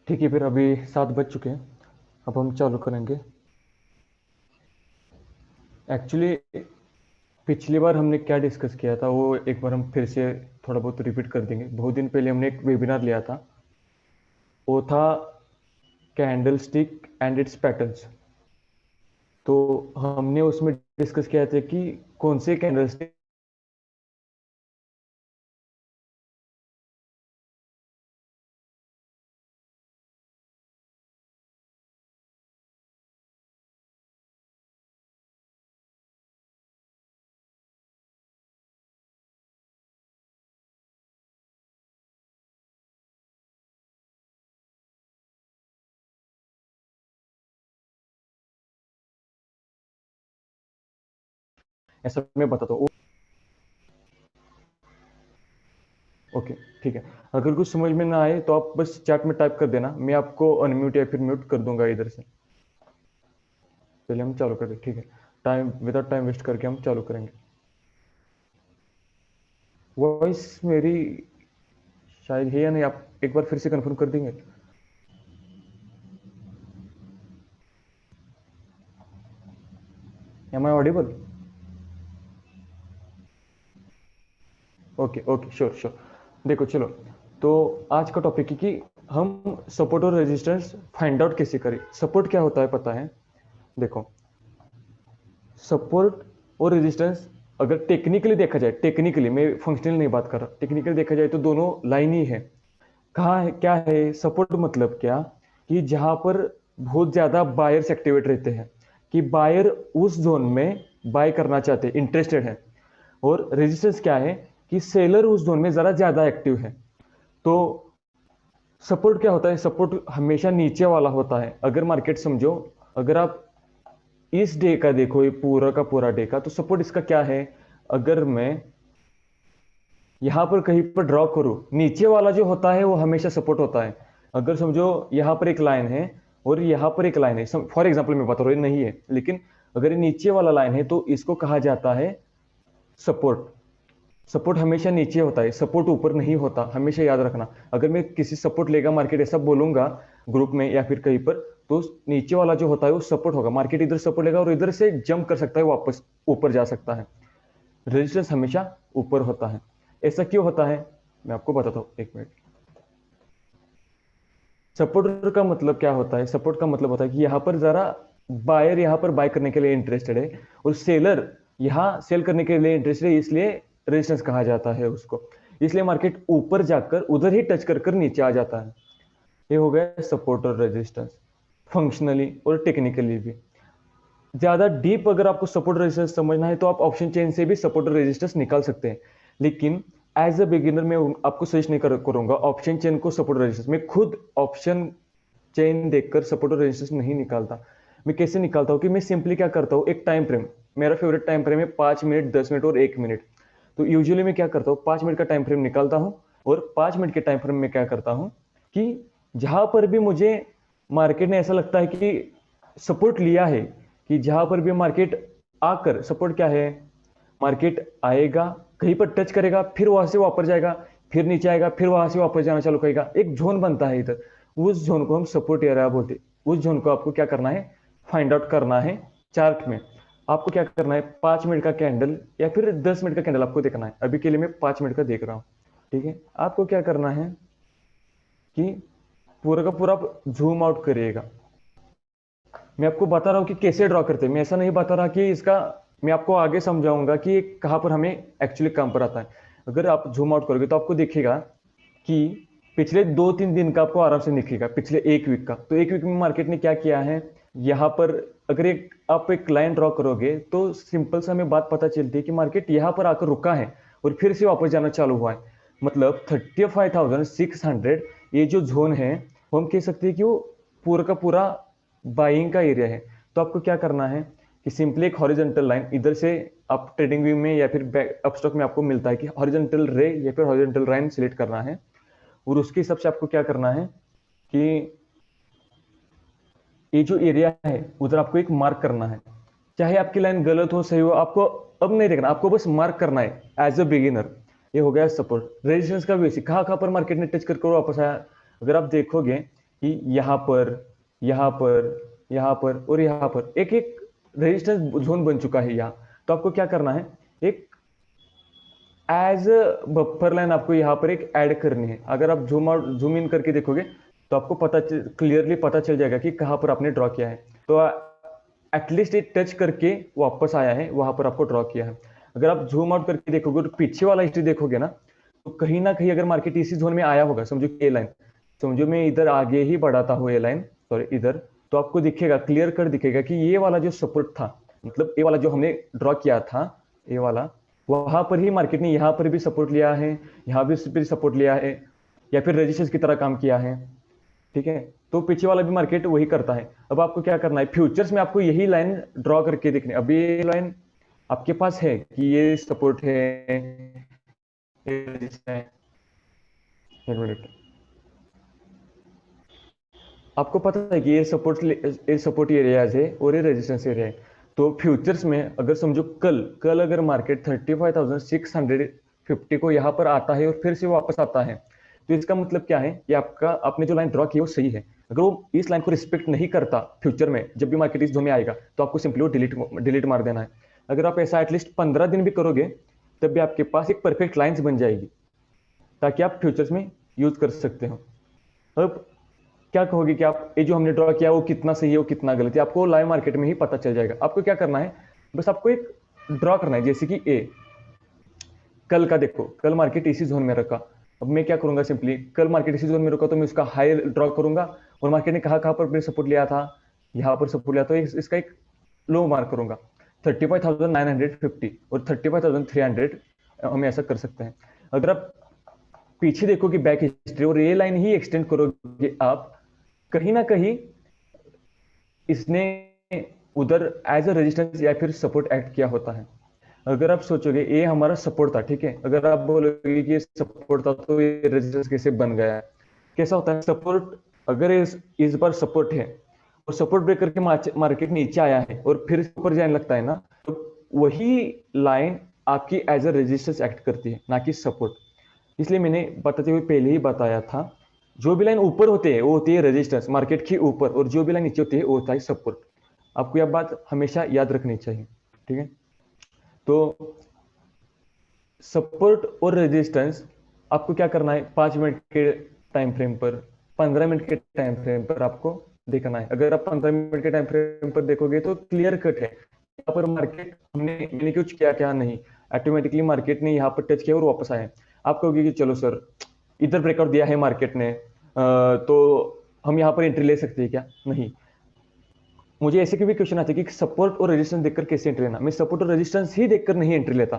ठीक है, फिर अभी 7 बज चुके हैं। अब हम चालू करेंगे। एक्चुअली पिछली बार हमने क्या डिस्कस किया था वो एक बार हम फिर से थोड़ा बहुत रिपीट कर देंगे। बहुत दिन पहले हमने एक वेबिनार लिया था। वो था candle stick and it's patterns. तो हमने उसमें डिस्कस किया था कि कौन से कैंडल स्टिक। ऐसा मैं बताता हूँ। ओके, ठीक है। अगर कुछ समझ में ना आए तो आप बस चैट में टाइप कर देना, मैं आपको अनम्यूट या फिर म्यूट कर दूंगा इधर से। चलिए हम चालू करें, ठीक है। टाइम विदाउट टाइम वेस्ट करके हम चालू करेंगे। वॉइस मेरी शायद है या नहीं, आप एक बार फिर से कंफर्म कर देंगे। Am I audible? Okay okay, sure sure. देखो चलो, तो आज का टॉपिक है कि हम सपोर्ट और रेजिस्टेंस फाइंड आउट कैसे करें। सपोर्ट क्या होता है पता है? देखो, सपोर्ट और रेजिस्टेंस अगर टेक्निकली देखा जाए, टेक्निकली मैं फंक्शनल नहीं बात कर रहा, टेक्निकली देखा जाए तो दोनों लाइन ही है। कहाँ है, क्या है सपोर्ट मतलब क्या? कि जहां पर बहुत ज्यादा बायर्स एक्टिवेट रहते हैं, कि बायर उस जोन में बाय करना चाहते हैं, इंटरेस्टेड है। और रेजिस्टेंस क्या है? कि सेलर उस जोन में जरा ज्यादा एक्टिव है। तो सपोर्ट क्या होता है? सपोर्ट हमेशा नीचे वाला होता है। अगर मार्केट समझो, अगर आप इस डे का देखो, ये पूरा का पूरा डे का, तो सपोर्ट इसका क्या है? अगर मैं यहां पर कहीं पर ड्रॉ करूं, नीचे वाला जो होता है वो हमेशा सपोर्ट होता है। अगर समझो यहां पर एक लाइन है और यहां पर एक लाइन है, फॉर एग्जांपल मैं बता रहा हूं, ये नहीं है लेकिन अगर ये नीचे वाला लाइन है तो इसको कहा जाता है सपोर्ट। सपोर्ट हमेशा नीचे होता है, सपोर्ट ऊपर नहीं होता, हमेशा याद रखना। अगर मैं किसी सपोर्ट लेगा मार्केट ऐसा बोलूंगा ग्रुप में या फिर कहीं पर, तो नीचे वाला जो होता है वो सपोर्ट होगा। मार्केट इधर सपोर्ट लेगा और इधर से जंप कर सकता है, वापस ऊपर जा सकता है। रेजिस्टेंस हमेशा ऊपर होता है। ऐसा क्यों होता है मैं आपको बताता हूँ, एक मिनट। सपोर्टर का मतलब क्या होता है? सपोर्ट का मतलब होता है कि यहाँ पर जरा बायर यहाँ पर बाय करने के लिए इंटरेस्टेड है और सेलर यहाँ सेल करने के लिए इंटरेस्टेड है, इसलिए रेजिस्टेंस कहा जाता है उसको। इसलिए मार्केट ऊपर जाकर उधर ही टच कर कर नीचे आ जाता है। ये हो गया सपोर्ट और रेजिस्टेंस, फंक्शनली और टेक्निकली भी। ज्यादा डीप अगर आपको सपोर्ट रेजिस्टेंस समझना है तो आप ऑप्शन चेन से भी सपोर्ट और रेजिस्टेंस निकाल सकते हैं। लेकिन एज अ बिगिनर मैं आपको सजेस्ट नहीं करूंगा ऑप्शन चेन को सपोर्ट रेजिस्टेंस। मैं खुद ऑप्शन चेन देखकर सपोर्ट और रेजिस्टेंस नहीं निकालता। मैं कैसे निकालता हूँ कि मैं सिंपली क्या करता हूँ, एक टाइम फ्रेम, मेरा फेवरेट टाइम फ्रेम है 5 मिनट, 10 मिनट और 1 मिनट। तो यूजुअली मैं क्या करता हूँ, 5 मिनट का टाइम फ्रेम निकालता हूँ और 5 मिनट के टाइम फ्रेम में क्या करता हूँ कि जहां पर भी मुझे मार्केट ने ऐसा लगता है कि सपोर्ट लिया है, कि जहां पर भी मार्केट आकर, सपोर्ट क्या है, मार्केट आएगा, कहीं पर टच करेगा, फिर वहां से वापस जाएगा, फिर नीचे आएगा, फिर वहां से वापस जाना चालू करेगा, एक जोन बनता है इधर। उस जोन को हम सपोर्ट एरिया बोलते हैं। उस जोन को आपको क्या करना है, फाइंड आउट करना है चार्ट में। आपको क्या करना है, 5 मिनट का कैंडल या फिर 10 मिनट का कैंडल आपको देखना है। अभी के लिए मैं 5 मिनट का देख रहा हूँ, ठीक है। आपको क्या करना है कि पूरा का पूरा जूम आउट करिएगा। मैं आपको बता रहा हूँ कि कैसे ड्रॉ करते हैं, मैं ऐसा नहीं बता रहा कि इसका, मैं आपको आगे समझाऊंगा कि कहाँ पर हमें एक्चुअली काम पर आता है। अगर आप जूम आउट करोगे तो आपको दिखेगा कि पिछले 2-3 दिन का आपको आराम से दिखेगा, पिछले एक वीक का। तो एक वीक में मार्केट ने क्या किया है, यहाँ पर अगर एक आप एक लाइन ड्रॉ करोगे तो सिंपल सा हमें बात पता चलती है कि मार्केट यहाँ पर आकर रुका है और फिर से वापस जाना चालू हुआ है। मतलब 35,600 ये जो जोन है, वो हम कह सकते हैं कि वो पूरा का पूरा बाइंग का एरिया है। तो आपको क्या करना है कि सिंपली एक हॉरिजॉन्टल लाइन इधर से, आप ट्रेडिंग व्यू में या फिर अपस्टॉक में आपको मिलता है कि हॉरिजॉन्टल रे या फिर हॉरिजॉन्टल लाइन सिलेक्ट करना है। और उसके हिसाब से आपको क्या करना है कि ये जो एरिया है उधर आपको एक मार्क करना है। चाहे आपकी लाइन गलत हो सही हो, आपको अब नहीं देखना, आपको बस मार्क करना है एज अ बिगिनर। ये हो गया सपोर्ट। रेजिस्टेंस का भी वैसे कहाँ कहाँ पर मार्केट ने टच करके वापस आया। अगर आप देखोगे कि यहाँ पर और यहाँ पर एक एक रेजिस्टेंस जोन बन चुका है यहाँ। तो आपको क्या करना है, एक एज बफर लाइन आपको यहाँ पर एक ऐड करनी है। अगर आप जूम इन करके देखोगे तो आपको क्लियरली पता चल जाएगा कि कहाँ पर आपने ड्रॉ किया है। तो एटलीस्ट एक टच करके वापस आया है, वहां पर आपको ड्रॉ किया है। अगर आप जूम आउट करके देखोगे और पीछे वाला हिस्ट्री देखोगे ना, तो कहीं ना कहीं अगर मार्केट इसी जोन में आया होगा, समझो ए लाइन, समझो मैं इधर आगे ही बढ़ाता हूँ, ए लाइन सॉरी इधर, तो आपको दिखेगा, क्लियर कर दिखेगा कि ये वाला जो सपोर्ट था, मतलब ये वाला जो हमने ड्रॉ किया था, ये वाला, वहां पर ही मार्केट ने यहाँ पर भी सपोर्ट लिया है, यहाँ भी सपोर्ट लिया है, या फिर रेजिस्टेंस की तरह काम किया है। ठीक है, तो पीछे वाला भी मार्केट वही करता है। अब आपको क्या करना है, फ्यूचर्स में आपको यही लाइन ड्रॉ करके देखनी। अभी ये लाइन आपके पास है कि ये सपोर्ट है, ये resistance है। एक मिनट, आपको पता है कि ये सपोर्ट एरियाज है और ये रेजिस्टेंस एरिया है। तो फ्यूचर्स में अगर समझो कल कल अगर मार्केट 35,650 को यहाँ पर आता है और फिर से वापस आता है, तो इसका मतलब क्या है कि आपका आपने जो लाइन ड्रॉ की है वो सही है। अगर वो इस लाइन को रिस्पेक्ट नहीं करता फ्यूचर में, जब भी मार्केट इस जोन में आएगा, तो आपको सिंपली वो डिलीट मार देना है। अगर आप ऐसा एटलीस्ट 15 दिन भी करोगे, तब भी आपके पास एक परफेक्ट लाइन्स बन जाएगी, ताकि आप फ्यूचर्स में यूज कर सकते हो। अब क्या कहोगे कि आप ये जो हमने ड्रॉ किया वो कितना सही है, वो कितना गलत है, आपको लाइव मार्केट में ही पता चल जाएगा। आपको क्या करना है, बस आपको एक ड्रॉ करना है, जैसे कि ए कल का देखो, कल मार्केट इसी जोन में रखा। अब मैं क्या करूंगा, सिंपली कल मार्केट इसी जोन में रुका तो मैं उसका हाई ड्रॉ करूंगा, और मार्केट ने कहाँ पर सपोर्ट लिया था, यहाँ पर सपोर्ट लिया, तो इसका एक लो मार्क करूंगा 35,950 और 35,300। हम ऐसा कर सकते हैं। अगर आप पीछे देखोगे बैक हिस्ट्री और ये लाइन ही एक्सटेंड करोगे आप, कहीं ना कहीं इसने उधर एज अ रेजिस्टेंस या फिर सपोर्ट एक्ट किया होता है। अगर आप सोचोगे ये हमारा सपोर्ट था, ठीक है, अगर आप बोलोगे कि ये सपोर्ट था तो ये रेजिस्टेंस कैसे बन गया है, कैसा होता है सपोर्ट, अगर इस बार सपोर्ट है और सपोर्ट ब्रेक करके मार्केट नीचे आया है और फिर ऊपर जाने लगता है ना, तो वही लाइन आपकी एज अ रेजिस्टेंस एक्ट करती है, ना कि सपोर्ट। इसलिए मैंने बताते हुए पहले ही बताया था, जो भी लाइन ऊपर होते हैं वो होती है रेजिस्टेंस मार्केट के ऊपर, और जो भी लाइन नीचे होती है वो होता है सपोर्ट। आपको यह बात हमेशा याद रखनी चाहिए। ठीक है, तो सपोर्ट और रेजिस्टेंस आपको क्या करना है, 5 मिनट के टाइम फ्रेम पर, 15 मिनट के टाइम फ्रेम पर आपको देखना है। अगर आप 15 मिनट के टाइम फ्रेम पर देखोगे तो क्लियर कट है, यहाँ पर मार्केट मैंने कुछ किया क्या नहीं, ऑटोमेटिकली मार्केट ने यहाँ पर टच किया और वापस आया। आप कहोगे कि चलो सर इधर ब्रेकआउट दिया है मार्केट ने, तो हम यहाँ पर एंट्री ले सकते हैं क्या? नहीं। मुझे ऐसे के भी क्वेश्चन आते हैं कि सपोर्ट और रेजिस्टेंस देखकर कैसे एंट्री लेना। मैं सपोर्ट और रेजिस्टेंस ही देखकर नहीं एंट्री लेता,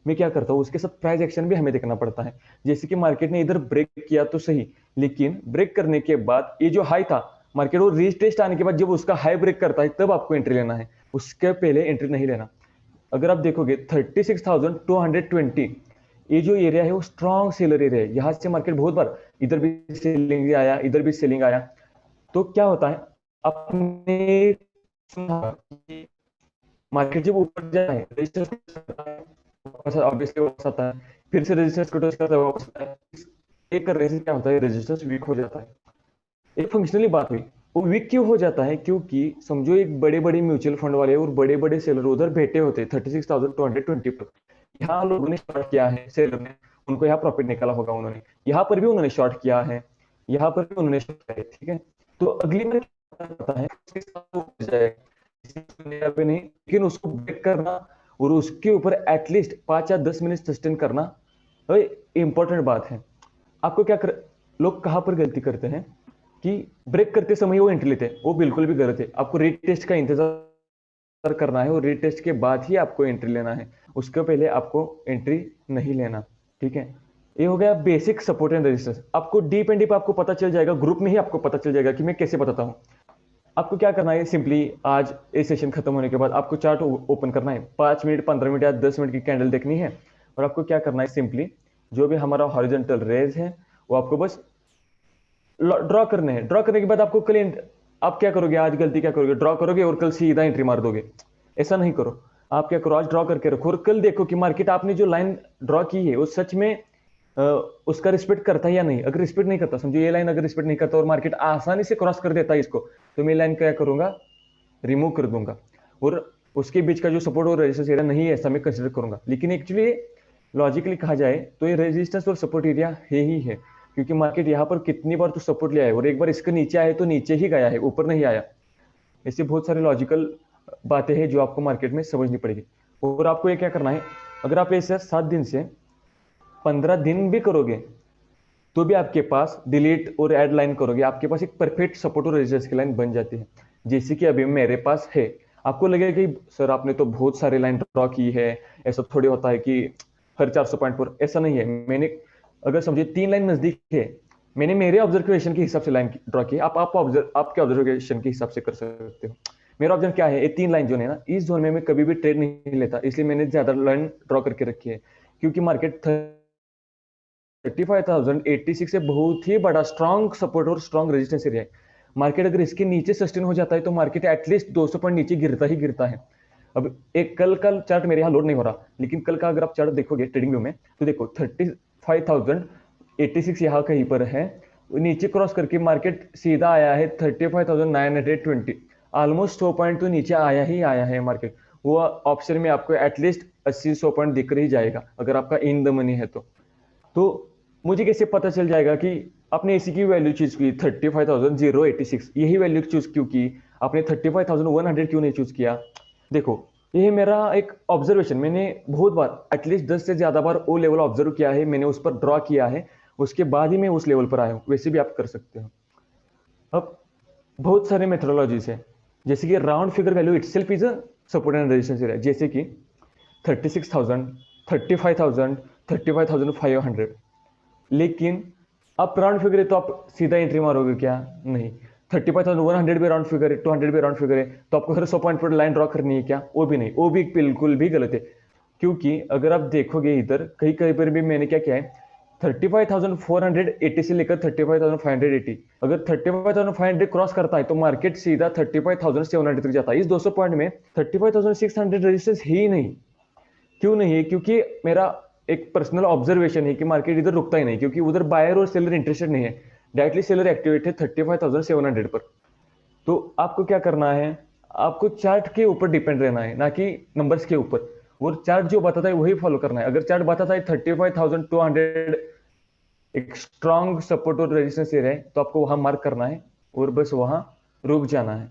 मैं क्या करता हूँ उसके साथ प्राइस एक्शन भी हमें देखना पड़ता है। जैसे कि मार्केट ने इधर ब्रेक किया तो सही, लेकिन ब्रेक करने के बाद ये जो हाई था, मार्केट वो रीटेस्ट आने के बाद जब उसका हाई ब्रेक करता है तब आपको एंट्री लेना है, उसके पहले एंट्री नहीं लेना। अगर आप देखोगे 36,220 ये जो एरिया है वो स्ट्रॉन्ग सेलर एरिया है। यहाँ से मार्केट बहुत बार इधर भी सेलिंग आया, इधर भी सेलिंग आया, तो क्या होता है, आपने सुना कि मार्केट जब ऊपर जाए रेजिस्टेंस करता है, वापस ऑब्वियसली वापस आता है, फिर से रेजिस्टेंस को टच करता है, वापस आता है। एक करने से क्या होता है, रेजिस्टेंस वीक हो जाता है। एक फंक्शनली बात हुई, वो वीक क्यों हो जाता है, क्योंकि समझो एक बड़े बड़े म्यूचुअल फंड वाले और बड़े बड़े सेलर उधर बैठे होते 36,220 पर, यहाँ लोगों ने शॉर्ट किया है, सेलर ने उनको यहाँ प्रॉफिट निकाला होगा, उन्होंने यहाँ पर भी उन्होंने शॉर्ट किया है, यहाँ पर भी उन्होंने शॉर्ट किया है। ठीक है, तो अगली बार क्या होता है, उसके साथ वो हो जाएगा, पे नहीं, लेकिन उसको ब्रेक करना और उसके ऊपर एटलीस्ट 5 या 10 मिनट सस्टेन करना इंपॉर्टेंट बात है। आपको क्या कर, लोग कहां पर गलती करते हैं कि ब्रेक करते समय वो एंट्री लेते हैं, वो बिल्कुल भी गलत है। आपको रीटेस्ट का इंतजार करना है और रीटेस्ट के बाद ही आपको एंट्री लेना है, उसके पहले आपको एंट्री नहीं लेना। ठीक है, ये हो गया बेसिक सपोर्ट एंड रेजिस्टेंस। आपको डीप एंड डीप आपको पता चल जाएगा, ग्रुप में ही आपको पता चल जाएगा कि मैं कैसे बताता हूं। आपको क्या करना है, सिंपली आज ये सेशन खत्म होने के बाद आपको चार्ट ओपन करना है, 5 मिनट 15 मिनट या 10 मिनट की कैंडल देखनी है, और आपको क्या करना है, सिंपली जो भी हमारा हॉरिजॉन्टल रेज है वो आपको बस ड्रॉ करने हैं। ड्रॉ करने के बाद आपको कल आप क्या करोगे, आज गलती क्या करोगे, ड्रॉ करोगे और कल सीधा एंट्री मार दोगे। ऐसा नहीं करो, आप क्या करो, आज ड्रॉ करके रखो और कल देखो कि मार्केट आपने जो लाइन ड्रॉ की है वो सच में अ, उसका रिस्पेक्ट करता है या नहीं। अगर रिस्पेक्ट नहीं करता, समझो ये लाइन अगर रिस्पेक्ट नहीं करता और मार्केट आसानी से क्रॉस कर देता है इसको, तो मैं लाइन क्या करूंगा, रिमूव कर दूंगा, और उसके बीच का जो सपोर्ट और रेजिस्टेंस एरिया नहीं है ऐसा मैं कंसिडर करूंगा। लेकिन एक्चुअली लॉजिकली कहा जाए तो ये रेजिस्टेंस और सपोर्ट एरिया है ही है, क्योंकि मार्केट यहाँ पर कितनी बार तो सपोर्ट लिया है और एक बार इसके नीचे आया तो नीचे ही गया है, ऊपर नहीं आया। ऐसी बहुत सारी लॉजिकल बातें हैं जो आपको मार्केट में समझनी पड़ेगी। और आपको ये क्या करना है, अगर आप ऐसे 7 दिन से 15 दिन भी करोगे तो भी आपके पास डिलीट और ऐड लाइन करोगे, आपके पास एक परफेक्ट सपोर्ट और रेजिस्टेंस की लाइन बन जाती है, जैसे कि अभी मेरे पास है। आपको लगेगा कि सर आपने तो बहुत सारे लाइन ड्रॉ की है, ऐसा थोड़ी होता है कि हर 400 पॉइंट पर, ऐसा नहीं है। मैंने अगर समझिए 3 लाइन नजदीक है, मैंने मेरे ऑब्जर्वेशन के हिसाब से लाइन ड्रॉ की, आप आपके ऑब्जर्वेशन के हिसाब से कर सकते हो। मेरा ऑब्जर्व क्या है, ये 3 लाइन जोन है ना, इस जोन में मैं कभी भी ट्रेड नहीं लेता, इसलिए मैंने ज्यादा लाइन ड्रॉ करके रखी है, क्योंकि मार्केट 35,086 से बहुत ही बड़ा स्ट्रॉन्ग सपोर्ट और स्ट्रॉन्ग रेजिस्टेंस एरिया है। मार्केट अगर इसके नीचे सस्टेन हो जाता है तो मार्केट एटलीस्ट 200 पॉइंट नीचे गिरता ही गिरता है। अब एक कल का चार्ट मेरे यहाँ लोड नहीं हो रहा, लेकिन कल का अगर आप चार्ट देखोगे ट्रेडिंग व्यू में तो देखो 35,086 यहाँ कहीं पर है, नीचे क्रॉस करके मार्केट सीधा आया है 35,920, ऑलमोस्ट 100 पॉइंट तो नीचे आया ही आया है मार्केट। वो ऑप्शन में आपको एटलीस्ट 80-100 पॉइंट दिख ही जाएगा अगर आपका इन द मनी है तो मुझे कैसे पता चल जाएगा कि आपने एसी की वैल्यू चूज की 35,086, यही वैल्यू चूज क्यों की, आपने 35,100 क्यों नहीं चूज किया। देखो ये मेरा एक ऑब्जर्वेशन, मैंने बहुत बार एटलीस्ट 10 से ज्यादा बार वो लेवल ऑब्जर्व किया है, मैंने उस पर ड्रॉ किया है, उसके बाद ही मैं उस लेवल पर आया हूँ। वैसे भी आप कर सकते हो। अब बहुत सारे मेथोडोलॉजीज है, जैसे कि round figure value itself is a support and resistance area, जैसे कि 36,000, 35,000, 35,500। लेकिन आप राउंड फिगर है तो आप सीधा एंट्री मारोगे क्या, नहीं। 35,100 भी राउंड फिगर है, 200 भी राउंड फिगर है, तो आपको हर 100 पॉइंट पर लाइन ड्रॉ करनी है क्या, वो भी नहीं, वो भी बिल्कुल भी गलत है। क्योंकि अगर आप देखोगे इधर कहीं कहीं पर भी मैंने क्या किया है, 35,480 से लेकर 35,580, अगर 35,500 क्रॉस करता है तो मार्केट सीधा 35,700 तक जाता है। इस 200 पॉइंट में 35,600 रेजिस्टेंस ही नहीं। क्यों नहीं है, क्योंकि मेरा एक पर्सनल ऑब्जर्वेशन है कि मार्केट इधर रुकता ही नहीं, क्योंकि उधर बायर और सेलर इंटरेस्टेड नहीं है, डायरेक्टली सेलर एक्टिवेट है 35,700 पर। तो आपको क्या करना है, आपको चार्ट के ऊपर डिपेंड रहना है, ना कि नंबर्स के ऊपर। वो चार्ट जो बताता है वही फॉलो करना है। अगर चार्ट बताता है 35,200 एक स्ट्रॉन्ग सपोर्ट और रेजिस्टेंस एरिया है तो आपको वहां मार्क करना है और बस वहां रुक जाना है।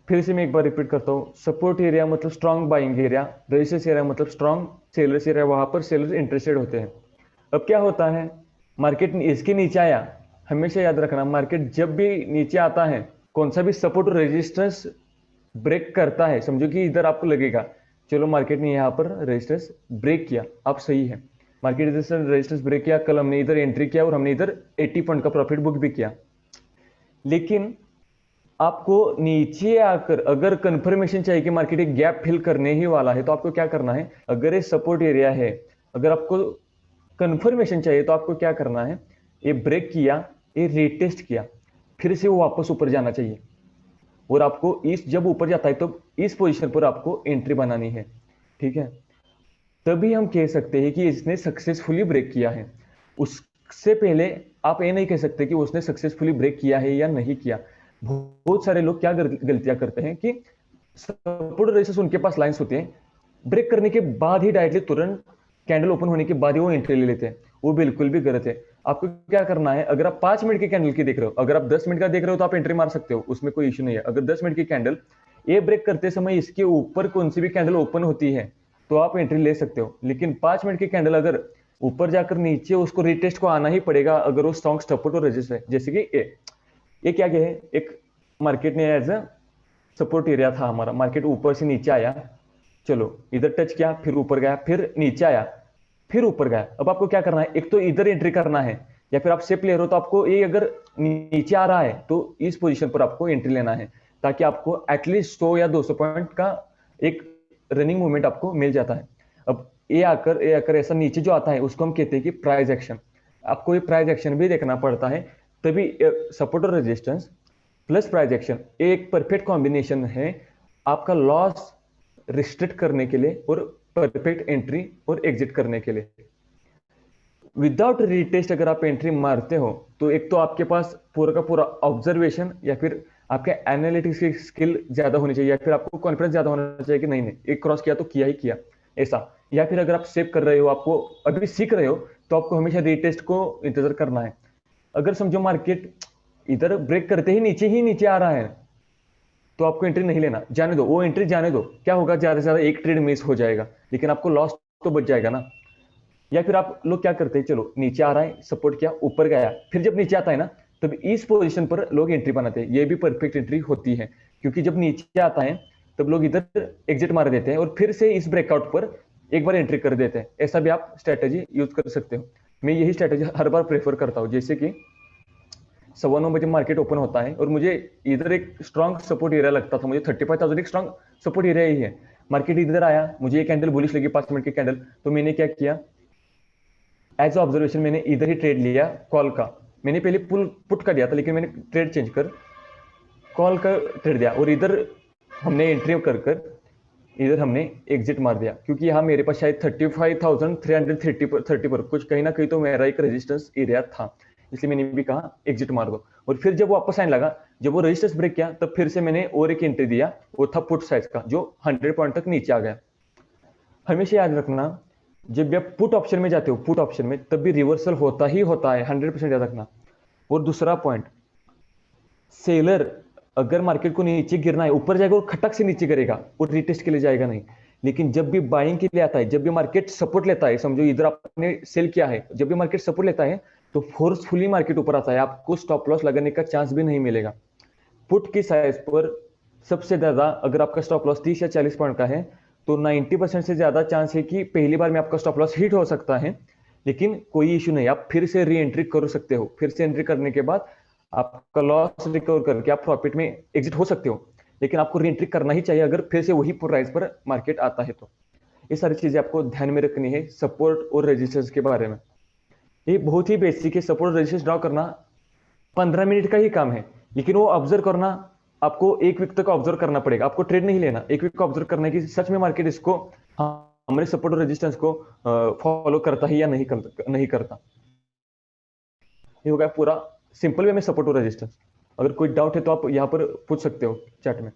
फिर से मैं एक बार रिपीट करता हूँ, सपोर्ट एरिया मतलब strong buying area, resistance area मतलब स्ट्रॉन्ग सेलर्स एरिया, वहां पर सेलर्स इंटरेस्टेड होते हैं। अब क्या होता है, मार्केट इसके नीचे आया, हमेशा याद रखना मार्केट जब भी नीचे आता है, कौन सा भी सपोर्ट और रेजिस्टेंस ब्रेक करता है, समझो कि इधर आपको लगेगा चलो मार्केट ने यहाँ पर रेजिस्टेंस ब्रेक किया, आप सही है, मार्केट इधर से रेजिस्टेंस ब्रेक किया, कल हमने इधर एंट्री किया और हमने इधर 80 पॉइंट का प्रॉफिट बुक भी किया। लेकिन आपको नीचे आकर अगर कंफर्मेशन चाहिए कि मार्केट एक गैप फिल करने ही वाला है तो आपको क्या करना है, अगर ये सपोर्ट एरिया है, अगर आपको कंफर्मेशन चाहिए तो आपको क्या करना है, ये ब्रेक किया, ये रीटेस्ट किया, फिर से वो वापस ऊपर जाना चाहिए, और आपको इस जब ऊपर जाता है तो इस पोजीशन पर आपको एंट्री बनानी है। ठीक है, तभी हम कह सकते हैं कि इसने सक्सेसफुली ब्रेक किया है। उससे पहले आप ये नहीं कह सकते कि उसने सक्सेसफुली ब्रेक किया है या नहीं किया। बहुत सारे लोग क्या गलतियां करते हैं कि सपोर्ट रेजिस्टेंस उनके पास लाइंस होती हैं, ब्रेक करने के बाद ही डायरेक्टली तुरंत कैंडल ओपन होने के बाद ही वो एंट्री ले लेते हैं, वो बिल्कुल भी गलत है। आपको क्या करना है, अगर आप 5 मिनट के कैंडल की देख रहे हो, अगर आप 10 मिनट का देख रहे हो तो आप एंट्री मार सकते हो, उसमें कोई इश्यू नहीं है। अगर 10 मिनट की कैंडल ये ब्रेक करते समय इसके ऊपर कौन सी भी कैंडल ओपन होती है तो आप एंट्री ले सकते हो, लेकिन 5 मिनट की कैंडल अगर ऊपर जाकर नीचे उसको रिटेस्ट को आना ही पड़ेगा अगर वो स्ट्रॉन्ग सपोर्ट और रेजिस्ट है। जैसे कि ये क्या है, एक मार्केट ने एज अ सपोर्ट एरिया था हमारा, मार्केट ऊपर से नीचे आया, चलो इधर टच किया, फिर ऊपर गया, फिर नीचे आया, फिर ऊपर गया। अब आपको क्या करना है, एक तो इधर एंट्री करना है, या फिर आप सेफ प्लेयर हो तो आपको ये अगर नीचे आ रहा है तो इस पोजीशन पर आपको एंट्री लेना है, ताकि आपको एटलीस्ट 100 या 200 पॉइंट का एक रनिंग मूवमेंट आपको मिल जाता है। अब ये आकर ऐसा नीचे जो आता है उसको हम कहते हैं कि प्राइस एक्शन। आपको ये प्राइस एक्शन भी देखना पड़ता है, तभी सपोर्ट और रेजिस्टेंस प्लस प्राइस एक्शन एक परफेक्ट कॉम्बिनेशन है आपका लॉस रिस्ट्रिक्ट करने के लिए और परफेक्ट एंट्री और एग्जिट करने के लिए। विदाउट रीटेस्ट अगर आप एंट्री मारते हो तो एक तो आपके पास पूरा का पूरा ऑब्जर्वेशन या फिर आपके एनालिटिक्स की स्किल ज्यादा होनी चाहिए, या फिर आपको कॉन्फिडेंस ज्यादा होना चाहिए कि नहीं नहीं एक क्रॉस किया तो किया ही किया, ऐसा। या फिर अगर आप सेव कर रहे हो, आपको अभी सीख रहे हो, तो आपको हमेशा रीटेस्ट को इंतजार करना है। अगर समझो मार्केट इधर ब्रेक करते ही नीचे आ रहा है, तो आपको एंट्री नहीं लेना, जाने दो, वो एंट्री जाने दो। क्या होगा, ज्यादा से ज्यादा एक ट्रेड मिस हो जाएगा, लेकिन आपको लॉस तो बच जाएगा ना। या फिर आप लोग क्या करते हैं, चलो नीचे आ रहा है, सपोर्ट किया, ऊपर गया, फिर जब नीचे आता है ना, तब इस पोजीशन पर लोग एंट्री बनाते हैं, ये भी परफेक्ट एंट्री होती है। क्योंकि जब नीचे आता है तब लोग इधर एग्जिट मार देते हैं और फिर से इस ब्रेकआउट पर एक बार एंट्री कर देते हैं। ऐसा भी आप स्ट्रेटेजी यूज कर सकते हो। मैं यही स्ट्रेटेजी हर बार प्रेफर करता हूँ। जैसे कि 9:15 बजे मार्केट ओपन होता है और मुझे इधर एक स्ट्रॉन्ग सपोर्ट एरिया लगता था, मुझे 35,000 एक स्ट्रॉन्ग सपोर्ट एरिया ही है। मार्केट इधर आया, मुझे ये कैंडल बुलिश लगी 5 मिनट की कैंडल, तो मैंने क्या किया, एज ऑब्जर्वेशन मैंने इधर ही ट्रेड लिया कॉल का। मैंने पहले पुल पुट का दिया था, लेकिन मैंने ट्रेड चेंज कर कॉल का ट्रेड दिया, और इधर हमने एंट्री कर कर इधर हमने एग्जिट मार दिया। क्योंकि यहाँ मेरे पास शायद 35,330 पर कुछ कहीं ना कहीं तो मेरा एक रेजिस्टेंस एरिया था, इसलिए मैंने भी कहा एग्जिट मार दो। और फिर जब वापस आने लगा, जब वो रेजिस्टेंस ब्रेक किया, तब फिर से मैंने और एक एंट्री दिया, वो था पुट साइज का, जो 100 पॉइंट तक नीचे आ गया। हमेशा याद रखना, जब भी आप पुट ऑप्शन में जाते हो, पुट ऑप्शन में, तब भी रिवर्सल होता ही होता है, 100% याद रखना। और दूसरा पॉइंट, सेलर अगर मार्केट को नीचे गिरना है, ऊपर जाएगा और खटक से नीचे करेगा और रिटेस्ट के लिए जाएगा नहीं। लेकिन जब भी बाइंग के लिए आता है, जब भी मार्केट सपोर्ट लेता है, समझो इधर आपने सेल किया है, जब भी मार्केट सपोर्ट लेता है तो फोर्सफुली मार्केट ऊपर आता है, आपको स्टॉप लॉस लगाने का चांस भी नहीं मिलेगा। पुट की साइज पर सबसे ज्यादा, अगर आपका स्टॉप लॉस 30 या 40 पॉइंट का है, तो 90% से ज्यादा चांस है कि पहली बार में आपका स्टॉप लॉस हिट हो सकता है, लेकिन कोई इश्यू नहीं, आप फिर से री एंट्री कर सकते हो। फिर से एंट्री करने के बाद आपका लॉस रिकवर करके आप प्रॉफिट में एग्जिट हो सकते हो। लेकिन आपको री एंट्री करना ही चाहिए अगर फिर से वही प्राइस पर मार्केट आता है तो। ये सारी चीजें आपको ध्यान में रखनी है सपोर्ट और रेजिस्टेंस के बारे में। ये बहुत ही बेसिक है, सपोर्ट और रेजिस्टेंस ड्रॉ करना 15 मिनट का ही काम है। लेकिन वो ऑब्जर्व करना, आपको एक वीक तक ऑब्जर्व करना पड़ेगा, आपको ट्रेड नहीं लेना, एक वीक को ऑब्जर्व करना है कि सच में मार्केट इसको, हमारे सपोर्ट और रेजिस्टेंस को फॉलो करता है या नहीं करता। ये हो गया पूरा सिंपल वे में सपोर्ट और रेजिस्टेंस। अगर कोई डाउट है तो आप यहाँ पर पूछ सकते हो चैट में।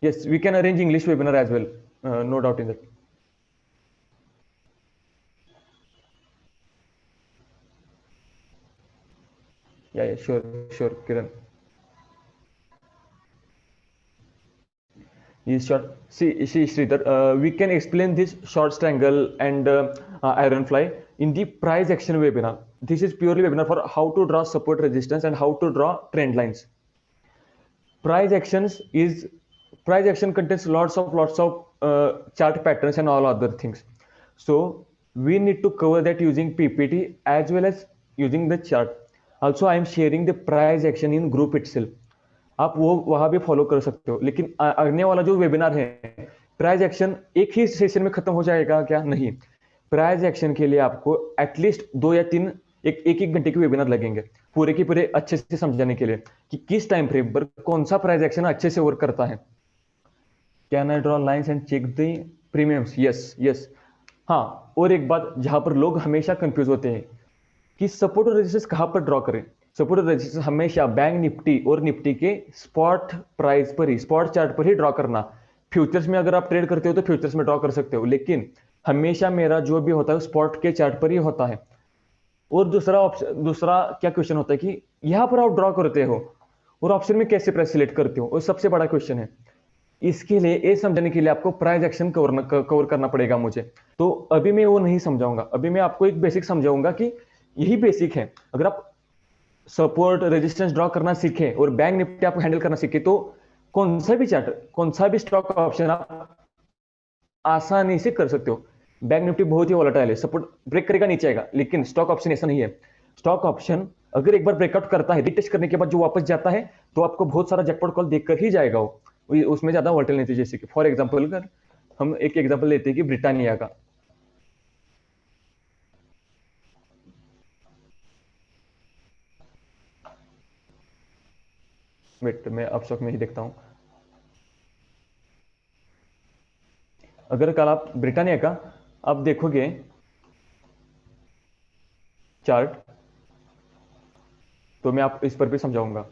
Yes, we can arrange English webinar as well, no doubt in that. Yeah sure sure Kiran. Is short. See, Sridhar, we can explain this short triangle and iron fly in the price action webinar. This is purely webinar for how to draw support resistance and how to draw trend lines. Price actions is price action contains lots of chart patterns and all other things. So we need to cover that using PPT as well as using the chart. Also, I am sharing the price action in group itself. आप वो वहां भी follow कर सकते हो। लेकिन आने वाला जो वेबिनार है, प्राइस एक्शन एक ही सेशन में खत्म हो जाएगा क्या? नहीं, प्राइस एक्शन के लिए आपको एटलीस्ट 2 या 3 एक घंटे के वेबिनार लगेंगे, पूरे के पूरे अच्छे से समझाने के लिए कि किस टाइम फ्रेम पर कौन सा प्राइस एक्शन अच्छे से वर्क करता है। Can I draw lines and check the premiums? Yes yes. हाँ, और एक बात जहां पर लोग हमेशा कंफ्यूज होते हैं कि सपोर्ट और रेजिस्टेंस कहां पर ड्रॉ करें। सपोर्ट और रेजिस्टेंस हमेशा बैंक निफ्टी और निफ्टी के स्पॉट प्राइस पर ही, स्पॉट चार्ट पर ही ड्रॉ करना। फ्यूचर्स में अगर आप ट्रेड करते हो तो फ्यूचर्स में ड्रॉ कर सकते हो, लेकिन हमेशा मेरा जो भी होता है स्पॉट के चार्ट पर ही होता है। और दूसरा ऑप्शन, दूसरा क्या क्वेश्चन होता है कि यहां पर आप ड्रॉ करते हो और ऑप्शन में कैसे प्राइस सिलेक्ट करते हो, और सबसे बड़ा क्वेश्चन है। इसके लिए ये समझने के लिए आपको प्राइस एक्शन कवर करना पड़ेगा मुझे। तो अभी मैं वो नहीं समझाऊंगा, अभी मैं आपको एक बेसिक समझाऊंगा कि यही बेसिक है। अगर आप सपोर्ट रेजिस्टेंस ड्रॉ करना सीखे और बैंक निफ्टी आप हैंडल करना सीखे, तो कौन सा भी चार्ट, कौन सा भी स्टॉक ऑप्शन आप आसानी से कर सकते हो। बैंक निफ्टी बहुत ही वोलेटाइल है, सपोर्ट ब्रेक करेगा नीचे आएगा, लेकिन स्टॉक ऑप्शन ऐसा नहीं है। स्टॉक ऑप्शन अगर एक बार ब्रेकआउट करता है, रिटेस्ट करने के बाद जो वापस जाता है, तो आपको बहुत सारा जैकपॉट कॉल देखकर ही जाएगा वो, उसमें ज्यादा वोलेटाइल नहीं थी। जैसे कि फॉर एग्जांपल अगर हम एक एग्जांपल लेते हैं कि ब्रिटानिया का, वेट मैं अब स्टॉक में ही देखता हूं। अगर कल आप ब्रिटानिया का आप देखोगे, चार्ट, तो मैं आप इस पर भी समझाऊंगा।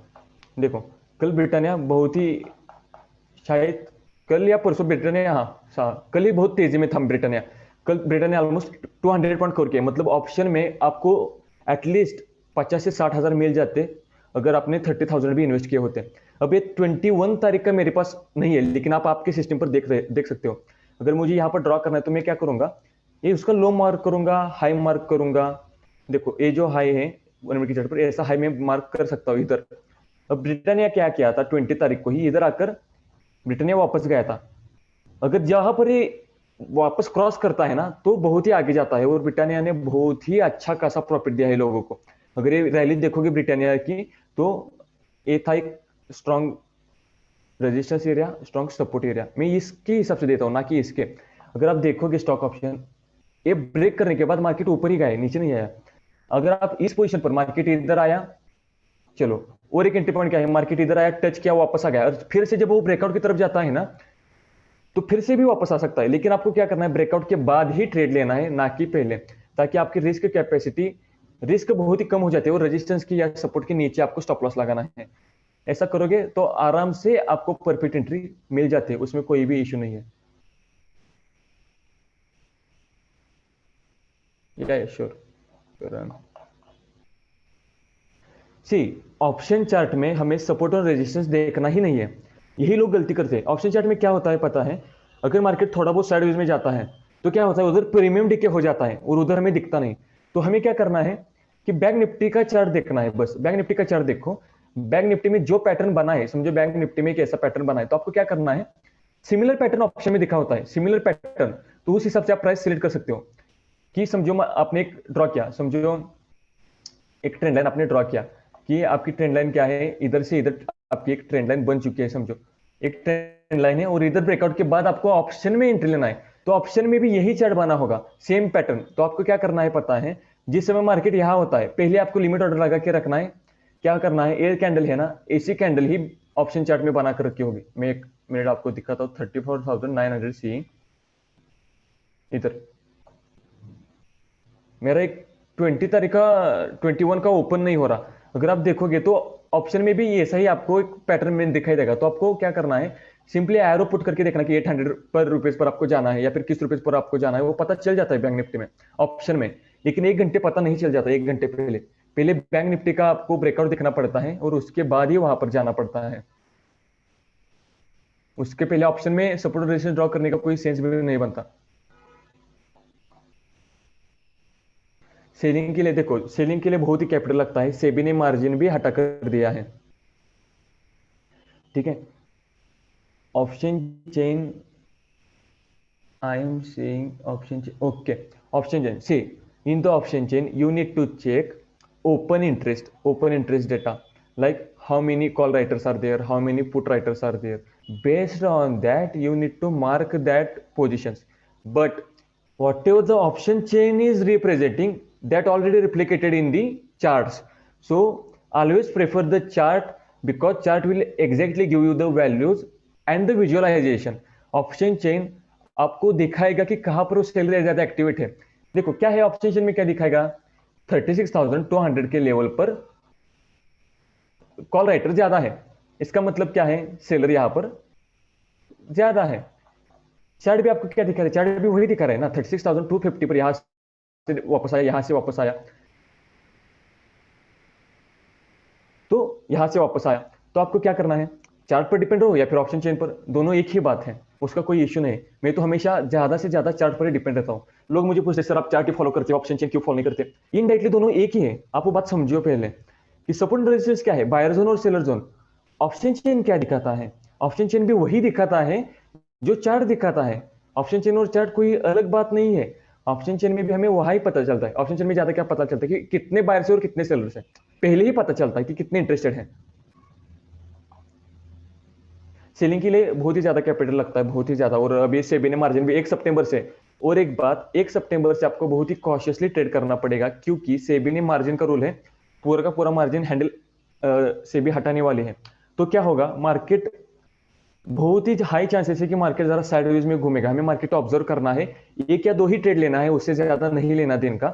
देखो, कल ब्रिटानिया बहुत ही, शायद कल या परसों ब्रिटानिया, कल ही बहुत तेजी में था ब्रिटानिया। कल ब्रिटानिया ऑलमोस्ट 200 पॉइंट खोर के, मतलब ऑप्शन में आपको एटलीस्ट 50 से 60 हजार मिल जाते अगर आपने 30,000 भी इन्वेस्ट किए होते। अब ये 21 तारीख का मेरे पास नहीं है, लेकिन आप आपके सिस्टम पर देख सकते हो। अगर मुझे यहाँ पर ड्रॉ करना है तो मैं क्या करूंगा, ये उसका लो मार्क करूंगा, हाई मार्क करूंगा। देखो ये जो हाई है 1 मिनट की चार्ट पर, ऐसा हाई में मार्क कर सकता हूँ इधर। अब ब्रिटानिया क्या किया था, 20 तारीख को ही इधर आकर ब्रिटानिया वापस गया था। अगर जहां पर ये वापस क्रॉस करता है ना तो बहुत ही आगे जाता है, और ब्रिटानिया ने बहुत ही अच्छा खासा प्रॉफिट दिया है लोगों को। अगर ये रैली देखोगे ब्रिटानिया की, तो ये था एक strong resistance area, strong support area. मैं इसके हिसाब से देता हूँ, ना कि इसके। अगर आप देखोगे स्टॉक ऑप्शन, ये ब्रेक करने के बाद मार्केट ऊपर ही गया, नीचे नहीं आया। अगर आप इस पोजीशन पर, मार्केट इधर आया, चलो, और एक एंट्री पॉइंट क्या है, मार्केट इधर आया, टच किया, वापस आ गया, और फिर से जब वो ब्रेकआउट की तरफ जाता है ना, तो फिर से भी वापस आ सकता है। लेकिन आपको क्या करना है, ब्रेकआउट के बाद ही ट्रेड लेना है, ना कि पहले, ताकि आपकी रिस्क कैपेसिटी, रिस्क बहुत ही कम हो जाती है, और रेजिस्टेंस की या सपोर्ट के नीचे आपको स्टॉप लॉस लगाना है। ऐसा करोगे तो आराम से आपको परफेक्ट एंट्री मिल जाती है, उसमें कोई भी इश्यू नहीं है। या श्योर। सी, ऑप्शन चार्ट में हमें सपोर्ट और रेजिस्टेंस देखना ही नहीं है, यही लोग गलती करते हैं। ऑप्शन चार्ट में क्या होता है पता है, अगर मार्केट थोड़ा बहुत साइडवेज में जाता है तो क्या होता है, उधर प्रीमियम डिके हो जाता है और उधर हमें दिखता नहीं। तो हमें क्या करना है कि बैंक निफ्टी का चार्ट देखना है, बस बैंक निफ्टी का चार्ट देखो। बैंक निफ्टी में जो पैटर्न बना है, समझो बैंक निफ्टी में एक ऐसा पैटर्न बना है, तो आपको क्या करना है, सिमिलर पैटर्न ऑप्शन में दिखा होता है, सिमिलर पैटर्न, तो उस हिसाब से आप प्राइस सिलेक्ट कर सकते हो। कि समझो आपने एक ड्रॉ किया, समझो एक ट्रेंड लाइन आपने ड्रॉ किया, कि आपकी ट्रेंड लाइन क्या है, इधर से इधर आपकी एक ट्रेंड लाइन बन चुकी है, समझो एक ट्रेंड लाइन है, और इधर ब्रेकआउट के बाद आपको ऑप्शन में एंट्री लेना है, तो ऑप्शन में भी यही चार्ट बना होगा, सेम पैटर्न। तो आपको क्या करना है पता है, जिस समय मार्केट यहां होता है, पहले आपको लिमिट ऑर्डर लगा के रखना है। क्या करना है, एयर कैंडल है ना, एसी कैंडल ही ऑप्शन चार्ट में बना कर रखी होगी। मैं 1 मिनट आपको दिखाता हूँ, 34,900 सी, इधर मेरा एक 20 तारीख का, 21 का ओपन नहीं हो रहा। अगर आप देखोगे तो ऑप्शन में भी ऐसा ही आपको एक पैटर्न में दिखाई देगा। तो आपको क्या करना है, सिंपली एरो पुट करके देखना कि 800 पर रुपीज पर आपको जाना है या फिर किस रुपीज पर आपको जाना है, वो पता चल जाता है बैंक निफ्टी में, ऑप्शन में। लेकिन 1 घंटे पता नहीं चल जाता, 1 घंटे पहले पहले बैंक निफ्टी का आपको ब्रेकआउट दिखना पड़ता है, और उसके बाद ही वहां पर जाना पड़ता है। उसके पहले ऑप्शन में सपोर्ट रेजिस्टेंस ड्रॉ करने का कोई सेंस भी नहीं बनता। सेलिंग के लिए देखो, सेलिंग के लिए बहुत ही कैपिटल लगता है, सेबी ने मार्जिन भी हटा कर दिया है, ठीक है। Option chain, I am saying option chain, okay. Option chain, see, in the option chain you need to check open interest data, like how many call writers are there, how many put writers are there. Based on that you need to mark that positions, but whatever the option chain is representing, that already replicated in the charts. So always prefer the chart, because chart will exactly give you the values and the visualization. Option chain आपको दिखाएगा कि कहां पर वो seller ज्यादा activate है। देखो क्या है, ऑप्शन चेन में क्या दिखाएगा, 36,200 के लेवल पर कॉल राइटर ज्यादा है, इसका मतलब क्या है, सेलर यहां पर ज्यादा है। चार्ट भी आपको क्या दिखा रहा है, चार्ट भी वही दिखा रहा है ना, 36,250 पर यहां से वापस आया, यहां से वापस आया, तो यहां से वापस आया। तो आपको क्या करना है, चार्ट पर डिपेंड हो या फिर ऑप्शन चेन पर, दोनों एक ही बात है, उसका कोई इश्यू नहीं। मैं तो हमेशा ज्यादा से ज्यादा चार्ट पर ही डिपेंड रहता हूँ। लोग मुझे पूछते सर आप चार्ट ही फॉलो करते हो, ऑप्शन चेन क्यों फॉलो नहीं करते। इनडायरेक्टली दोनों एक ही है, आप वो बात समझियो पहले कि सपोर्ट एंड रेजिस्टेंस क्या है, बायर जोन और सेलर जोन। ऑप्शन चेन क्या दिखाता है, ऑप्शन चेन भी वही दिखाता है जो चार्ट दिखाता है। ऑप्शन चेन और चार्ट कोई अलग बात नहीं है। ऑप्शन चेन में भी हमें वही पता चलता है, ऑप्शन चेन में ज्यादा क्या पता चलता है कि कितने बायर से और कितने सेलर से, पहले ही पता चलता है कि कितने इंटरेस्टेड है। सेलिंग के लिए बहुत ही ज्यादा कैपिटल लगता है, बहुत ही ज्यादा। और अभी सेबी ने मार्जिन भी 1 सितंबर से, और एक बात, 1 सितंबर से आपको बहुत ही कॉशियसली ट्रेड करना पड़ेगा, क्योंकि सेबी ने मार्जिन का रूल है, पूरा का पूरा मार्जिन हैंडल सेबी हटाने वाली है। तो क्या होगा, मार्केट बहुत ही हाई चांसेस है कि मार्केट जरा साइडवेज में घूमेगा। हमें मार्केट को ऑब्जर्व करना है, एक या दो ही ट्रेड लेना है, उससे ज्यादा नहीं लेना दिन का।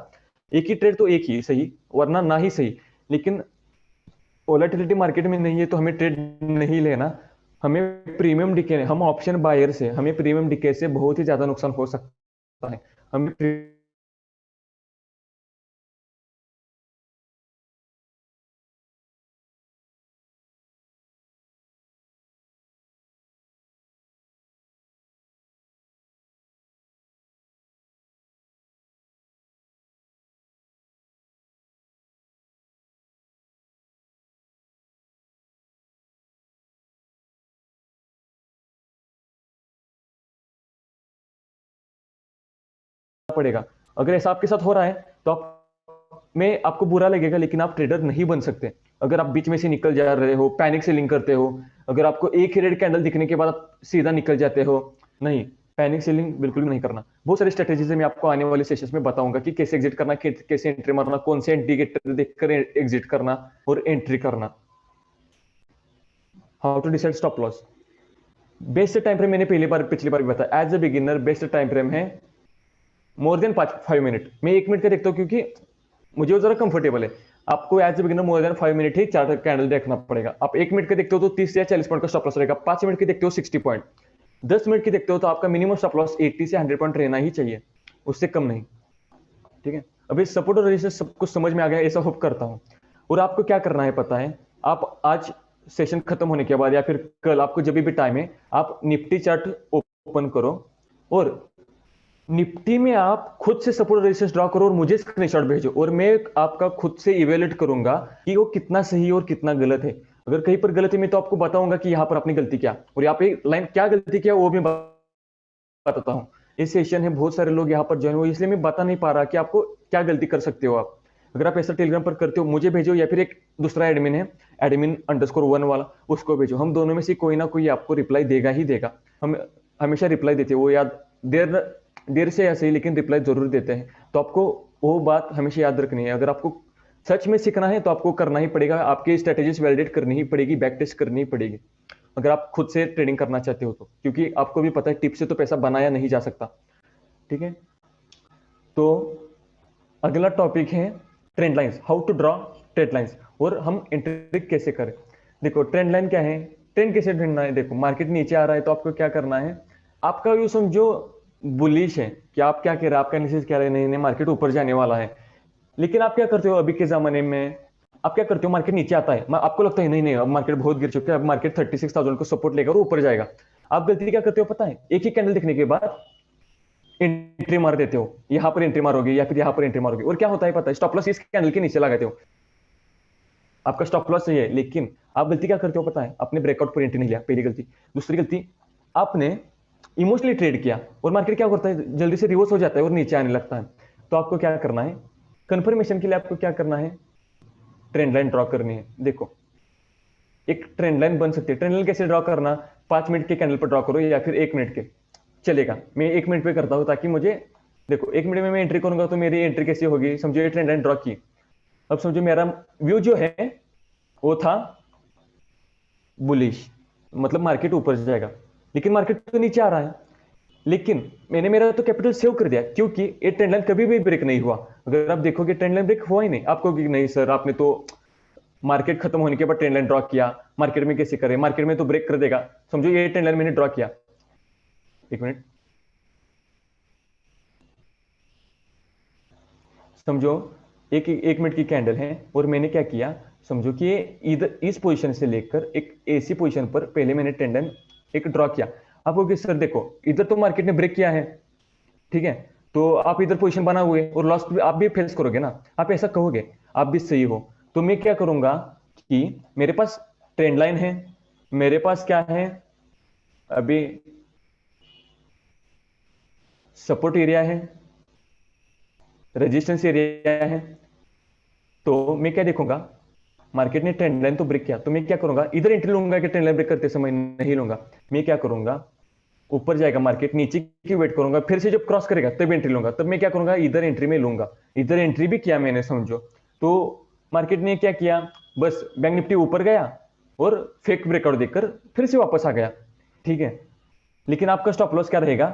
एक ही ट्रेड तो एक ही सही, वरना ना ही सही। लेकिन वोलेटिलिटी मार्केट में नहीं है तो हमें ट्रेड नहीं लेना। हमें प्रीमियम डिके, हम ऑप्शन बायर से हमें प्रीमियम डिके से बहुत ही ज्यादा नुकसान हो सकता है। हमें पड़ेगा। अगर ऐसा आपके साथ हो रहा है तो आप में आपको बुरा लगेगा, लेकिन आप ट्रेडर नहीं बन सकते। अगर आप बीच में से निकल जा रहे हो, पैनिक सेलिंग करते हो, अगर आपको एक ही रेड कैंडल दिखने के बाद आप सीधा निकल जाते हो, नहीं, पैनिक सेलिंग बिल्कुल भी नहीं करना। बहुत सारी स्ट्रेटेजीज मैं आपको आने वाले सेशंस में बताऊंगा कि कैसे एग्जिट करना, कैसे एंट्री मारना, कौन से इंडिकेटर देखकर एग्जिट करना और एंट्री करना। How to decide stop loss. Best time frame मैंने पिछली बार भी बताया, as a beginner best time frame है मोर देन 5 मिनट। मैं 1 मिनट का देखता हूँ क्योंकि मुझे वो जरा कंफर्टेबल है। आपको as a beginner more than 5 minute ही चार्ट कैंडल देखना पड़ेगा। आप 1 मिनट के देखते हो तो 30 या 40 पॉइंट का स्टॉप लॉस रहेगा। 5 मिनट के देखते हो 60 पॉइंट। 10 मिनट की देखते हो तो आपका मिनिमम स्टॉप लॉस 80 से 100 पॉइंट रहना ही चाहिए, उससे कम नहीं। ठीक है, अभी सपोर्ट और रेजिस्टेंस सब कुछ समझ में आ गया ऐसा होप करता हूँ। और आपको क्या करना है पता है, आप आज सेशन खत्म होने के बाद या फिर कल, आपको जब भी टाइम है, आप निफ्टी चार्ट ओपन करो और निफ्टी में आप खुद से सपोर्ट रेजिस्टेंस ड्रॉ करो और मुझे स्क्रीनशॉट भेजो, और मैं आपका खुद से इवेल्युएट करूंगा कि वो कितना सही और कितना गलत है। अगर कहीं पर गलत है मैं तो आपको बताऊंगा कि यहाँ पर अपनी गलती क्या, और यहाँ पे लाइन क्या गलती किया वो भी बताता हूँ। इस सेशन है, बहुत सारे लोग यहाँ पर ज्वाइन हुए, इसलिए मैं बता नहीं पा रहा कि आपको क्या गलती कर सकते हो आप। अगर आप ऐसा टेलीग्राम पर करते हो मुझे भेजो, या फिर एक दूसरा एडमिन है, एडमिन_1 वाला, उसको भेजो। हम दोनों में से कोई ना कोई आपको रिप्लाई देगा ही देगा। हम हमेशा रिप्लाई देते हैं, वो याद देर देर से या सही, लेकिन रिप्लाई जरूर देते हैं। तो आपको वो बात हमेशा याद रखनी है। अगर आपको सच में सीखना है तो आपको करना ही पड़ेगा, आपकी स्ट्रेटेजीज वैलिडेट करनी ही पड़ेगी, बैक टेस्ट करनी ही पड़ेगी, अगर आप खुद से ट्रेडिंग करना चाहते हो तो। क्योंकि आपको भी पता है टिप से तो पैसा बनाया नहीं जा सकता। ठीक है, तो अगला टॉपिक है trend lines, how to draw trend lines, और हम एंट्री कैसे करें। देखो ट्रेंड लाइन क्या है, ट्रेंड कैसे ढूंढना है। देखो मार्केट नीचे आ रहा है तो आपको क्या करना है, आपका यू समझो बुलिश है कि आप क्या कह रहे हैं, आपका एनालिसिस क्या रहे, नहीं नहीं मार्केट ऊपर जाने वाला है। लेकिन आप क्या करते हो अभी के जमाने में, आप क्या करते हो, मार्केट नीचे आता है, आपको लगता है नहीं नहीं अब मार्केट बहुत गिर चुका है, अब मार्केट 36,000 को सपोर्ट लेकर ऊपर जाएगा। आप गलती क्या करते हो पता है, एक ही कैंडल दिखने के बाद एंट्री मार देते हो, यहां पर एंट्री मारोगे या फिर यहां पर एंट्री मारोगे, और क्या होता है पता है, स्टॉप लॉस इस कैंडल के नीचे लगाते हो, आपका स्टॉप लॉस सही है। लेकिन आप गलती क्या करते हो पता है, आपने ब्रेकआउट पर एंट्री नहीं लिया, पहली गलती। दूसरी गलती, आपने इमोशनली ट्रेड किया और मार्केट क्या करता है, जल्दी से रिवर्स हो जाता है और नीचे आने लगता है। तो आपको क्या करना है, कंफर्मेशन के लिए आपको क्या करना है, ट्रेंड लाइन ड्रॉ करनी है। देखो एक ट्रेंड लाइन बन सकती है। ट्रेंड लाइन कैसे ड्रॉ करना, 5 मिनट के कैंडल पर ड्रॉ करो या फिर 1 मिनट के, चलेगा। मैं 1 मिनट पे करता हूं ताकि मुझे, देखो 1 मिनट में मैं एंट्री करूंगा तो मेरी एंट्री कैसी होगी, समझो ये ट्रेंड लाइन ड्रॉ की। अब समझो मेरा व्यू जो है वो था बुलिश, मतलब मार्केट ऊपर जाएगा, लेकिन मार्केट तो नीचे आ रहा है। लेकिन मैंने मेरा तो कैपिटल सेव कर दिया क्योंकि ये ट्रेंड लाइन कभी भी ब्रेक नहीं हुआ। अगर आप देखोगे ट्रेंड लाइन ब्रेक हुआ ही नहीं, आपको कि नहीं सर आपने तो मार्केट खत्म होने के बाद ट्रेंड लाइन ड्रॉ किया, मार्केट में कैसे करें, मार्केट में तो ब्रेक कर देगा। समझो ये ट्रेंड लाइन मैंने ड्रॉ किया, 1 मिनट, समझो एक 1 मिनट की कैंडल है और मैंने क्या किया, समझो कि ये इधर इस पोजीशन से लेकर एक ऐसी पोजीशन पर पहले मैंने ट्रेंड लाइन एक ड्रॉ किया। आपको कि सर देखो इधर तो मार्केट ने ब्रेक किया है, ठीक है, तो आप इधर पोजीशन बना हुए और लॉस आप भी फेस करोगे ना, आप ऐसा कहोगे, आप भी सही हो। तो मैं क्या करूंगा कि मेरे पास ट्रेंड लाइन है, मेरे पास क्या है अभी, सपोर्ट एरिया है, रेजिस्टेंस एरिया है। तो मैं क्या देखूंगा, मार्केट ने ट्रेंड लाइन तो ब्रेक किया, तो मैं क्या करूंगा, इधर एंट्री लूंगा कि ट्रेंड लाइन ब्रेक करते समय नहीं लूंगा। मैं क्या करूंगा, ऊपर जाएगा मार्केट, नीचे की वेट करूंगा, फिर से जब क्रॉस करेगा तब एंट्री लूंगा। तब मैं क्या करूंगा, इधर एंट्री में लूंगा। इधर एंट्री भी किया मैंने समझो, तो मार्केट ने क्या किया, बस बैंक निफ्टी ऊपर गया और फेक ब्रेकआउट देकर फिर से वापस आ गया, ठीक है। लेकिन आपका स्टॉप लॉस क्या रहेगा,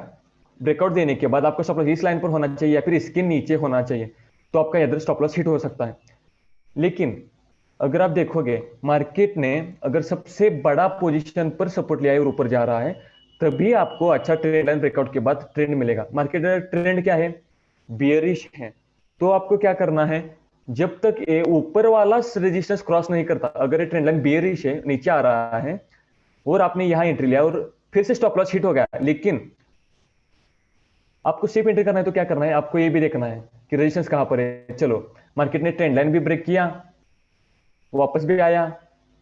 ब्रेकआउट देने के बाद आपका स्टॉप लॉस इस लाइन पर होना चाहिए या फिर इसके नीचे होना चाहिए। तो आपका इधर स्टॉप लॉस हिट हो सकता है। लेकिन अगर आप देखोगे मार्केट ने अगर सबसे बड़ा पोजीशन पर सपोर्ट लिया है और ऊपर जा रहा है, तभी आपको अच्छा ट्रेंड लाइन ब्रेकआउट के बाद ट्रेंड मिलेगा। मार्केट ट्रेंड क्या है, बियरिश है। तो आपको क्या करना है, जब तक ये ऊपर वाला रेजिस्टेंस क्रॉस नहीं करता, अगर ये ट्रेंड लाइन बियरिश है, नीचे आ रहा है और आपने यहां एंट्री लिया और फिर से स्टॉप लॉस हिट हो गया, लेकिन आपको सेफ एंट्री करना है तो क्या करना है, आपको ये भी देखना है कि रेजिस्टेंस कहां पर है। चलो मार्केट ने ट्रेंड लाइन भी ब्रेक किया, वापस भी आया,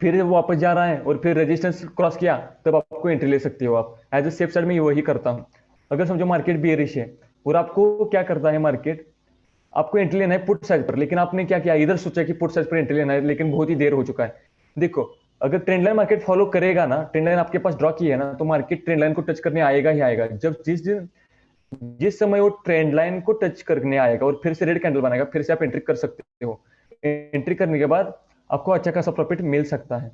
फिर वो वापस जा रहा है और फिर रेजिस्टेंस क्रॉस किया, तब आपको एंट्री ले सकते हो आप। एज ए सेफ साइड में वही करता हूं। अगर समझो मार्केट बियरिश है और आपको क्या करता है मार्केट, आपको एंट्री लेना है पुट साइड पर, लेकिन आपने क्या किया, इधर सोचा कि पुट साइड पर एंट्री लेना है, लेकिन बहुत ही देर हो चुका है। देखो अगर ट्रेंड लाइन मार्केट फॉलो करेगा ना, ट्रेंड लाइन आपके पास ड्रॉ की है ना, तो मार्केट ट्रेंड लाइन को टच करने आएगा ही आएगा। जब जिस समय वो ट्रेंड लाइन को टच करने आएगा और फिर से रेड कैंडल बनाएगा, फिर से आप एंट्री कर सकते हो। एंट्री करने के बाद आपको अच्छा खासा प्रॉफिट मिल सकता है।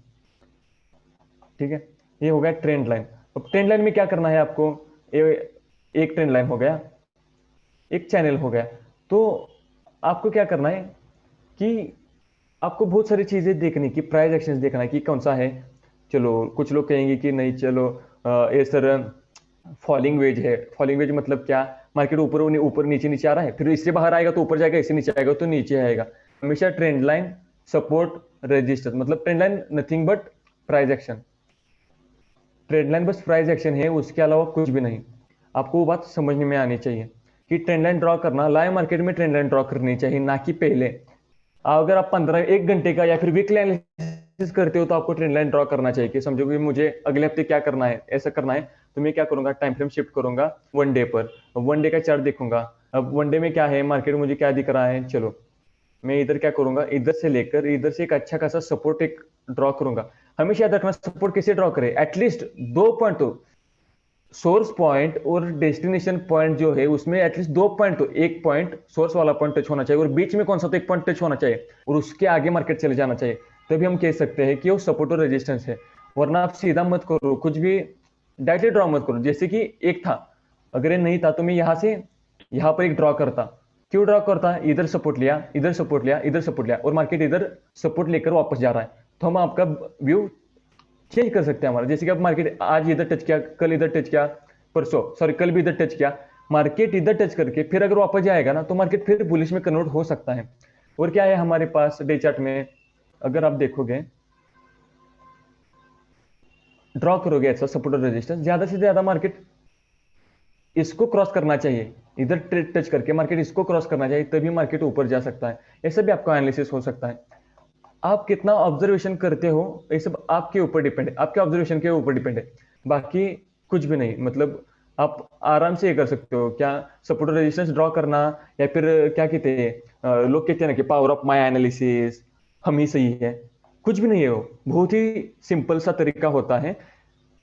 ठीक है, ये हो गया ट्रेंड लाइन। अब ट्रेंड लाइन में क्या करना है आपको, एक ट्रेंड लाइन हो गया, एक चैनल हो गया। तो आपको क्या करना है कि आपको बहुत सारी चीजें देखनी की, प्राइस एक्शंस देखना है कि कौन सा है। चलो कुछ लोग कहेंगे कि नहीं चलो ये सर फॉलिंग वेज है। फॉलिंग वेज मतलब क्या, मार्केट ऊपर ऊपर नीचे नीचे आ रहा है, फिर इससे बाहर आएगा तो ऊपर जाएगा, इससे नीचे आएगा तो नीचे आएगा। हमेशा ट्रेंड लाइन सपोर्ट रजिस्टर, मतलब trend line nothing but price action. Trend line बस प्राइस एक्शन है, उसके अलावा कुछ भी नहीं। आपको वो बात समझने में आनी चाहिए कि ट्रेंड लाइन ड्रॉ करना, लाइव मार्केट में ट्रेंड लाइन ड्रॉ करनी चाहिए, ना कि पहले। अगर आप 1 घंटे का या फिर वीकली एनालिसिस करते हो तो आपको ट्रेंड लाइन ड्रॉ करना चाहिए कि समझो कि मुझे अगले हफ्ते क्या करना है, ऐसा करना है, तो मैं क्या करूंगा, टाइम फ्रेम शिफ्ट करूंगा 1 डे पर, 1 डे का चार्ट देखूंगा। अब 1 डे में क्या है, मार्केट मुझे क्या दिख रहा है, चलो मैं इधर क्या करूंगा, इधर से लेकर इधर से एक अच्छा खासा सपोर्ट एक ड्रॉ करूंगा। हमेशा याद रखना, सपोर्ट कैसे ड्रॉ करें, एटलीस्ट 2 पॉइंट तो, सोर्स पॉइंट और डेस्टिनेशन पॉइंट जो है उसमें एटलीस्ट 2 पॉइंट, तो एक पॉइंट सोर्स वाला पॉइंट टच होना चाहिए और बीच में कौन सा, तो एक पॉइंट टच होना चाहिए और उसके आगे मार्केट चले जाना चाहिए। तभी हम कह सकते हैं कि वो सपोर्ट और रेजिस्टेंस है। वरना आप सीधा मत करो, कुछ भी डायरेक्टली ड्रॉ मत करो। जैसे कि एक था, अगर ये नहीं था तो मैं यहां से यहां पर एक ड्रॉ करता। क्यों ड्रॉ करता, इधर सपोर्ट लिया, इधर सपोर्ट लिया, इधर सपोर्ट लिया और मार्केट इधर सपोर्ट लेकर वापस जा रहा है, तो हम आपका व्यू चेंज कर सकते हैं हमारा। जैसे कि आप मार्केट आज इधर टच किया, कल इधर टच किया, परसों सॉरी कल भी इधर टच किया, मार्केट इधर टच करके फिर अगर वापस जाएगा ना, तो मार्केट फिर बुलिश में कन्वर्ट हो सकता है। और क्या है हमारे पास डे चार्ट में, अगर आप देखोगे ड्रॉ करोगे ऐसा सपोर्ट और रेजिस्टेंस, ज्यादा से ज्यादा मार्केट इसको क्रॉस करना चाहिए, इधर टच करके मार्केट इसको क्रॉस करना चाहिए, तभी मार्केट ऊपर जा सकता है। ऐसा भी आपका एनालिसिस हो सकता है। आप कितना ऑब्जर्वेशन करते हो ये सब आपके ऊपर डिपेंड है, आपके ऑब्जर्वेशन के ऊपर डिपेंड है, बाकी कुछ भी नहीं। मतलब आप आराम से ये कर सकते हो, क्या सपोर्ट रेजिस्टेंस ड्रॉ करना, या फिर क्या कहते हैं लोग कहते हैं ना कि पावर ऑफ माय एनालिसिस, हम ही सही है। कुछ भी नहीं है, वो बहुत ही सिंपल सा तरीका होता है।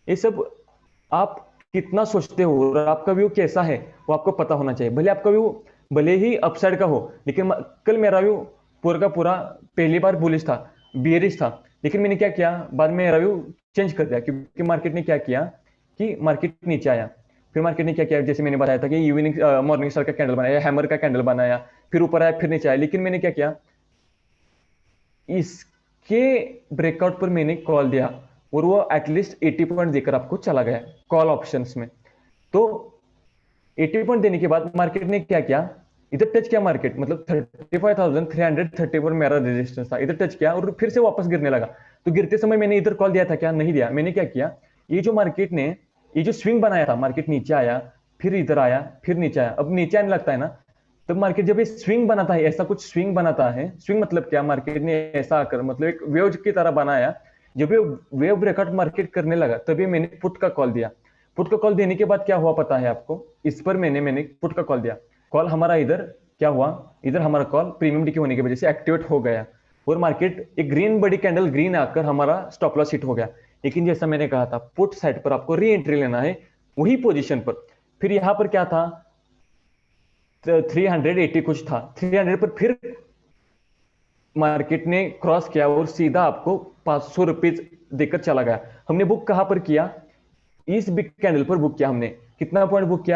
ये सब आप कितना सोचते हो और आपका व्यू कैसा है वो आपको पता होना चाहिए। भले आपका व्यू भले ही अपसाइड का हो, लेकिन कल मेरा व्यू पूरा का पूरा पहली बार बुलिश था, बियरिश था, लेकिन मैंने क्या किया, बाद में मेरा व्यू चेंज कर दिया, क्योंकि मार्केट ने क्या किया कि मार्केट नीचे आया, फिर मार्केट ने क्या किया, जैसे मैंने बताया था कि इवनिंग मॉर्निंग स्टार का कैंडल बनाया, हैमर का कैंडल बनाया, फिर ऊपर आया फिर नीचे आया, लेकिन मैंने क्या किया, इसके ब्रेकआउट पर मैंने कॉल दिया और वो एटलीस्ट 80 पॉइंट देकर आपको चला गया कॉल ऑप्शंस में। तो 80 पॉइंट देने के बाद मार्केट ने क्या किया, इधर टच किया मार्केट, मतलब 35,330 पर मेरा रेजिस्टेंस था, इधर टच किया और फिर से वापस गिरने लगा। तो गिरते समय मैंने इधर कॉल दिया था क्या, नहीं दिया। मैंने क्या किया, ये जो मार्केट ने ये जो स्विंग बनाया था, मार्केट नीचे आया फिर इधर आया फिर नीचे आया, अब नीचे आने लगता है ना, तब मार्केट जब ये स्विंग बनाता है, ऐसा कुछ स्विंग बनाता है, स्विंग मतलब क्या, मार्केट ने ऐसा आकर मतलब एक वेव की तरह बनाया, जब ये वेव ब्रेकआउट मार्केट करने लगा तभी मैंने पुट का कॉल दिया। पुट का कॉल देने के बाद क्या हुआ पता है आपको, इस पर मैंने पुट का कॉल दिया, कॉल हमारा इधर क्या हुआ, इधर हमारा कॉल प्रीमियम डीके होने की वजह से एक्टिवेट हो गया और मार्केट एक ग्रीन बड़ी कैंडल ग्रीन आकर हमारा स्टॉप लॉस हिट हो गया। लेकिन जैसा मैंने कहा था, पुट साइड पर आपको री एंट्री लेना है वही पोजीशन पर। फिर यहां पर क्या था, 380 कुछ था, 300 पर फिर मार्केट ने क्रॉस किया और सीधा आपको 500 रुपीज देकर चला गया। हमने बुक कहां पर किया, इस बिग कैंडल पर बुक किया हमने। कितना पॉइंट बुक किया,